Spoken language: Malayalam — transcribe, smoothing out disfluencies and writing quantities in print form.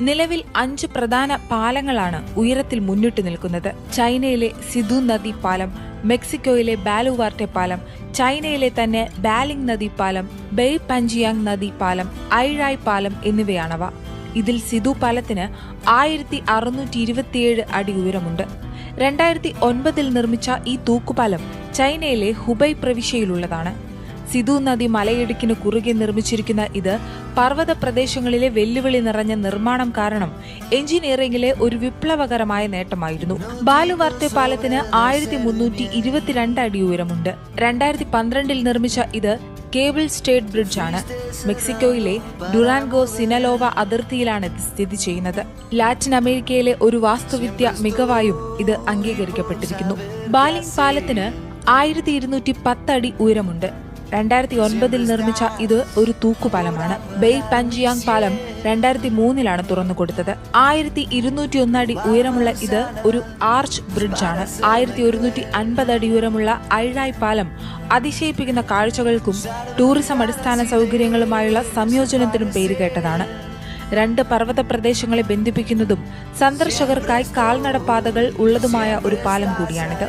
നിലവിൽ 5 പ്രധാന പാലങ്ങളാണ് ഉയരത്തിൽ മുന്നിട്ട് നിൽക്കുന്നത്. ചൈനയിലെ സിധു നദി പാലം, മെക്സിക്കോയിലെ ബാലുവാർട്ടെ പാലം, ചൈനയിലെ തന്നെ ബാലിംഗ് നദി പാലം, ബെയ് പഞ്ചിയാങ് നദി പാലം, ഐഴായ് പാലം എന്നിവയാണവ. ഇതിൽ സിധു പാലത്തിന് 1627 അടി ഉയരമുണ്ട്. 2009 നിർമ്മിച്ച ഈ തൂക്കുപാലം ചൈനയിലെ ഹുബൈ പ്രവിശ്യയിലുള്ളതാണ്. സിധു നദി മലയിടുക്കിന് കുറുകെ നിർമ്മിച്ചിരിക്കുന്ന ഇത് പർവ്വത പ്രദേശങ്ങളിലെ വെല്ലുവിളി നിറഞ്ഞ നിർമ്മാണം കാരണം എഞ്ചിനീയറിംഗിലെ ഒരു വിപ്ലവകരമായ നേട്ടമായിരുന്നു. ബാലുവാർട്ടെ പാലത്തിന് 1322 അടി ഉയരമുണ്ട്. 2012 നിർമ്മിച്ച ഇത് കേബിൾ സ്റ്റേഡ് ബ്രിഡ്ജാണ്. മെക്സിക്കോയിലെ ഡുറാൻഗോ സിനലോവ അതിർത്തിയിലാണ് ഇത് സ്ഥിതി ചെയ്യുന്നത്. ലാറ്റിൻ അമേരിക്കയിലെ ഒരു വാസ്തുവിദ്യ മികവായും ഇത് അംഗീകരിക്കപ്പെട്ടിരിക്കുന്നു. ബാലിംഗ് പാലത്തിന് 1210 അടി ഉയരമുണ്ട്. 2009 നിർമ്മിച്ച ഇത് ഒരു തൂക്കുപാലമാണ്. ബെയ് പഞ്ചിയാങ് പാലം 2003 തുറന്നുകൊടുത്തത്. 1201 അടി ഉയരമുള്ള ഇത് ഒരു ആർച്ച് ബ്രിഡ്ജാണ്. 1150 അടി ഉയരമുള്ള ഐഴായ് പാലം അതിശയിപ്പിക്കുന്ന കാഴ്ചകൾക്കും ടൂറിസം അടിസ്ഥാന സൗകര്യങ്ങളുമായുള്ള സംയോജനത്തിനും പേരുകേട്ടതാണ്. 2 പർവ്വത പ്രദേശങ്ങളെ ബന്ധിപ്പിക്കുന്നതും സന്ദർശകർക്കായി കാൽനട പാതകൾ ഉള്ളതുമായ ഒരു പാലം കൂടിയാണിത്.